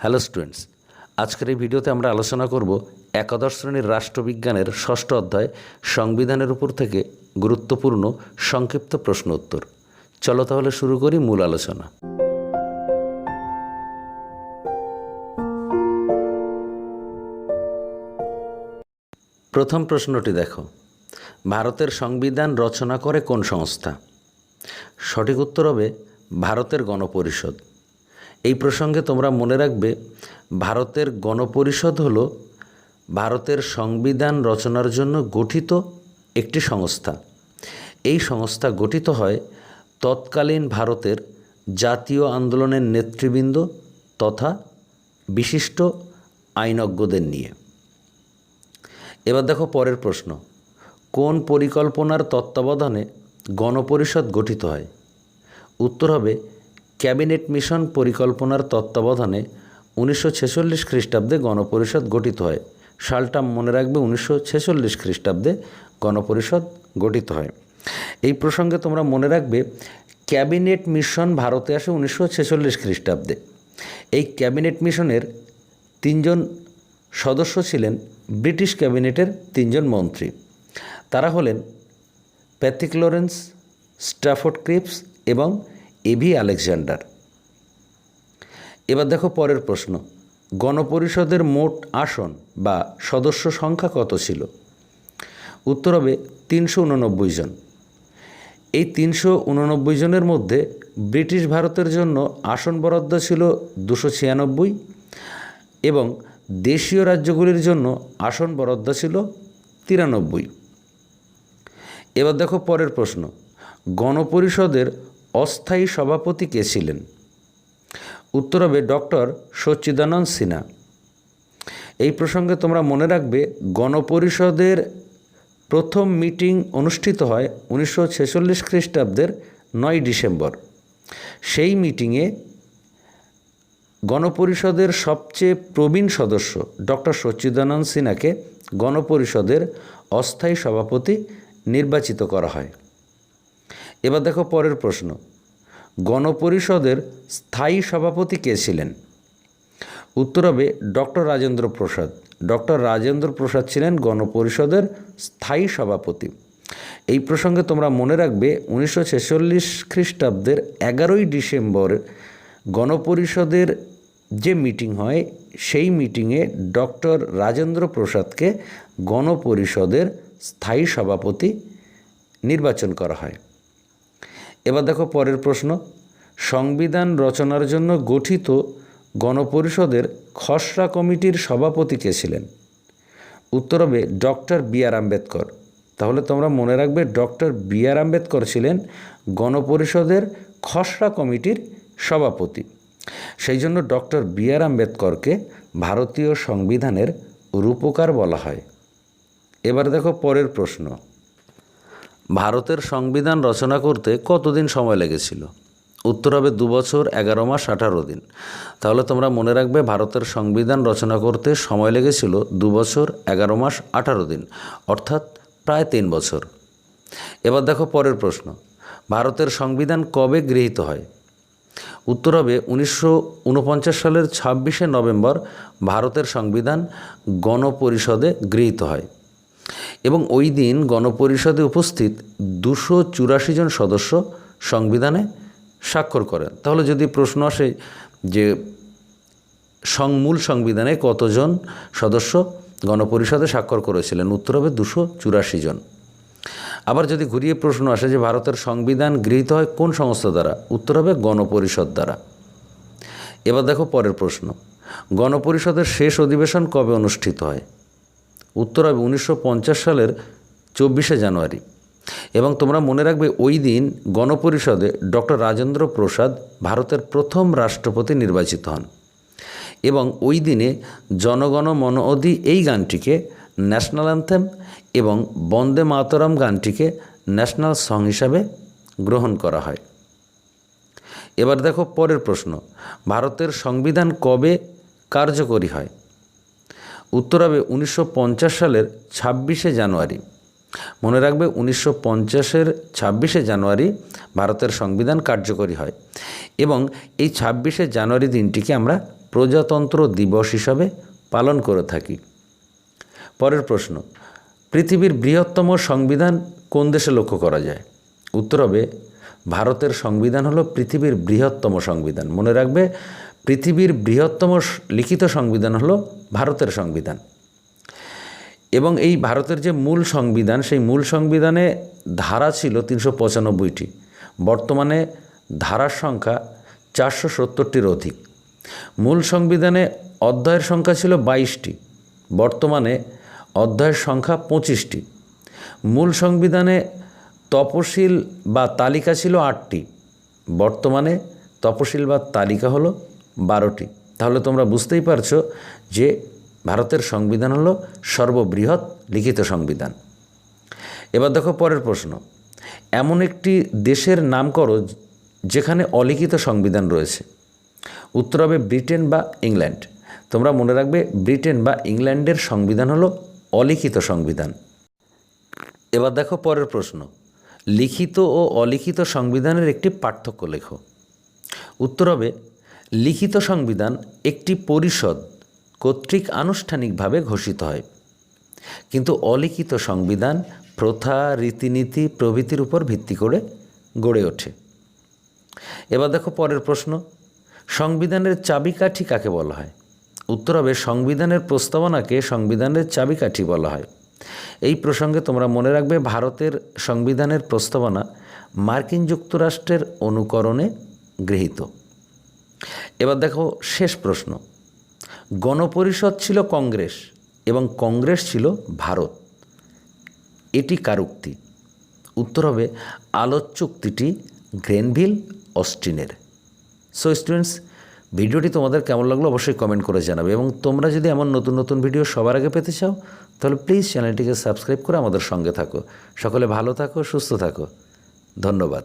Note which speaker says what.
Speaker 1: Hello students, আজকের এই ভিডিওতে আমরা আলোচনা করব একাদশ শ্রেণীর রাষ্ট্রবিজ্ঞানের ষষ্ঠ অধ্যায় সংবিধানের উপর থেকে গুরুত্বপূর্ণ সংক্ষিপ্ত প্রশ্ন উত্তর। চলো তাহলে শুরু করি মূল আলোচনা। প্রথম প্রশ্নটি দেখো, ভারতের সংবিধান রচনা করে কোন সংস্থা? সঠিক উত্তর হবে ভারতের গণপরিষদ। এই প্রসঙ্গে তোমরা মনে রাখবে, ভারতের গণপরিষদ হল ভারতের সংবিধান রচনার জন্য গঠিত একটি সংস্থা। এই সংস্থা গঠিত হয় তৎকালীন ভারতের জাতীয় আন্দোলনের নেতৃবৃন্দ তথা বিশিষ্ট আইনজ্ঞদের নিয়ে। এবার দেখো পরের প্রশ্ন, কোন পরিকল্পনার তত্ত্বাবধানে গণপরিষদ গঠিত হয়? উত্তর হবে ক্যাবিনেট মিশন পরিকল্পনার তত্ত্বাবধানে 1946 খ্রিস্টাব্দে গণপরিষদ গঠিত হয়। সালটা মনে রাখবে, 1946 খ্রিস্টাব্দে গণপরিষদ গঠিত হয়। এই প্রসঙ্গে তোমরা মনে রাখবে, ক্যাবিনেট মিশন ভারতে আসে 1946 খ্রিস্টাব্দে। এই ক্যাবিনেট মিশনের 3 জন সদস্য ছিলেন ব্রিটিশ ক্যাবিনেটের 3 জন মন্ত্রী। তারা হলেন প্যাথিক লরেন্স, স্ট্র্যাফোর্ড ক্রিপস এবং এভি আলেকজান্ডার। এবার দেখো পরের প্রশ্ন, গণপরিষদের মোট আসন বা সদস্য সংখ্যা কত ছিল? উত্তর হবে 389 জন। এই 389 জনের মধ্যে ব্রিটিশ ভারতের জন্য আসন বরাদ্দ ছিল 296 এবং দেশীয় রাজ্যগুলির জন্য আসন বরাদ্দ ছিল 93। এবার দেখো পরের প্রশ্ন, গণপরিষদের অস্থায়ী সভাপতি কে ছিলেন? উত্তর হবে ডক্টর সচ্চিদানন্দ সিনহা। এই প্রসঙ্গে তোমরা মনে রাখবে, গণপরিষদের প্রথম মিটিং অনুষ্ঠিত হয় 1946 খ্রিস্টাব্দের 9 ডিসেম্বর। সেই মিটিংয়ে গণপরিষদের সবচেয়ে প্রবীণ সদস্য ডক্টর সচ্চিদানন্দ সিনহাকে গণপরিষদের অস্থায়ী সভাপতি নির্বাচিত করা হয়। এবার দেখো পরের প্রশ্ন, গণপরিষদের স্থায়ী সভাপতি কে ছিলেন? উত্তর হবে ডক্টর রাজেন্দ্র প্রসাদ। ডক্টর রাজেন্দ্র প্রসাদ ছিলেন গণপরিষদের স্থায়ী সভাপতি। এই প্রসঙ্গে তোমরা মনে রাখবে, 1946 খ্রিস্টাব্দের 11 ডিসেম্বর গণপরিষদের যে মিটিং হয়, সেই মিটিংয়ে ডক্টর রাজেন্দ্র প্রসাদকে গণপরিষদের স্থায়ী সভাপতি নির্বাচন করা হয়। এবার দেখো পরের প্রশ্ন, সংবিধান রচনার জন্য গঠিত গণপরিষদের খসড়া কমিটির সভাপতি কে ছিলেন? উত্তর হবে ডক্টর বি আর আম্বেদকর। তাহলে তোমরা মনে রাখবে, ডক্টর বি আর আম্বেদকর ছিলেন গণপরিষদের খসড়া কমিটির সভাপতি। সেই জন্য ডক্টর বি আর আম্বেদকরকে ভারতীয় সংবিধানের রূপকার বলা হয়। এবার দেখো পরের প্রশ্ন, ভারতের সংবিধান রচনা করতে কতদিন সময় লেগেছিল? উত্তর হবে 2 বছর 11 মাস 18 দিন। তাহলে তোমরা মনে রাখবে, ভারতের সংবিধান রচনা করতে সময় লেগেছিল 2 বছর 11 মাস 18 দিন, অর্থাৎ প্রায় 3 বছর। এবার দেখো পরের প্রশ্ন, ভারতের সংবিধান কবে গৃহীত হয়? উত্তর হবে 1949 সালের 26শে নভেম্বর ভারতের সংবিধান গণপরিষদে গৃহীত হয় এবং ওই দিন গণপরিষদে উপস্থিত 284 জন সদস্য সংবিধানে স্বাক্ষর করেন। তাহলে যদি প্রশ্ন আসে যে মূল সংবিধানে কতজন সদস্য গণপরিষদে স্বাক্ষর করেছিলেন, উত্তর হবে 284 জন। আবার যদি ঘুরিয়ে প্রশ্ন আসে যে ভারতের সংবিধান গৃহীত হয় কোন সংস্থা দ্বারা, উত্তর হবে গণপরিষদ দ্বারা। এবার দেখো পরের প্রশ্ন, গণপরিষদের শেষ অধিবেশন কবে অনুষ্ঠিত হয়? উত্তর হবে 1950 সালের 24শে জানুয়ারি। এবং তোমরা মনে রাখবে, ওই দিন গণপরিষদে ডক্টর রাজেন্দ্র প্রসাদ ভারতের প্রথম রাষ্ট্রপতি নির্বাচিত হন এবং ওই দিনে জনগণ মন অধি এই গানটিকে ন্যাশনাল অ্যান্থেম এবং বন্দে মাতরম গানটিকে ন্যাশনাল সং হিসাবে গ্রহণ করা হয়। এবার দেখো পরের প্রশ্ন, ভারতের সংবিধান কবে কার্যকরী হয়? উত্তর হবে 1950 সালের 26শে জানুয়ারি। মনে রাখবে, 1950-এর 26শে জানুয়ারি ভারতের সংবিধান কার্যকরী হয় এবং এই 26শে জানুয়ারি দিনটিকে আমরা প্রজাতন্ত্র দিবস হিসাবে পালন করে থাকি। পরের প্রশ্ন, পৃথিবীর বৃহত্তম সংবিধান কোন দেশে লক্ষ্য করা যায়? উত্তর হবে ভারতের সংবিধান হলো পৃথিবীর বৃহত্তম সংবিধান। মনে রাখবে, পৃথিবীর বৃহত্তম লিখিত সংবিধান হলো ভারতের সংবিধান। এবং এই ভারতের যে মূল সংবিধান, সেই মূল সংবিধানে ধারা ছিল 395টি। বর্তমানে ধারার সংখ্যা 470টির অধিক। মূল সংবিধানে অধ্যায়ের সংখ্যা ছিল 22টি, বর্তমানে অধ্যায়ের সংখ্যা 25টি। মূল সংবিধানে তপশিল বা তালিকা ছিল 8টি, বর্তমানে তপশিল বা তালিকা হলো 12টি। তাহলে তোমরা বুঝতেই পারছো যে ভারতের সংবিধান হলো সর্ববৃহৎ লিখিত সংবিধান। এবার দেখো পরের প্রশ্ন, এমন একটি দেশের নাম করো যেখানে অলিখিত সংবিধান রয়েছে। উত্তর হবে ব্রিটেন বা ইংল্যান্ড। তোমরা মনে রাখবে, ব্রিটেন বা ইংল্যান্ডের সংবিধান হলো অলিখিত সংবিধান। এবার দেখো পরের প্রশ্ন, লিখিত ও অলিখিত সংবিধানের একটি পার্থক্য লেখো। উত্তর হবে লিখিত সংবিধান একটি পরিষদ কর্তৃক আনুষ্ঠানিকভাবে ঘোষিত হয়, কিন্তু অলিখিত সংবিধান প্রথা, রীতিনীতি প্রভৃতির উপর ভিত্তি করে গড়ে ওঠে। এবার দেখো পরের প্রশ্ন, সংবিধানের চাবিকাঠি কাকে বলা হয়? উত্তর হবে সংবিধানের প্রস্তাবনাকে সংবিধানের চাবিকাঠি বলা হয়। এই প্রসঙ্গে তোমরা মনে রাখবে, ভারতের সংবিধানের প্রস্তাবনা মার্কিন যুক্তরাষ্ট্রের অনুকরণে গৃহীত। এবার দেখো শেষ প্রশ্ন, গণপরিষদ ছিল কংগ্রেস এবং কংগ্রেস ছিল ভারত, এটি কার উক্তি? উত্তর হবে আলোচ্য উক্তিটি গ্রেনভিল অস্টিনের। সো স্টুডেন্টস, ভিডিওটি তোমাদের কেমন লাগলো অবশ্যই কমেন্ট করে জানাবে, এবং তোমরা যদি এমন নতুন নতুন ভিডিও সবার আগে পেতে চাও তাহলে প্লিজ চ্যানেলটিকে সাবস্ক্রাইব করে আমাদের সঙ্গে থাকো। সকলে ভালো থাকো, সুস্থ থাকো। ধন্যবাদ।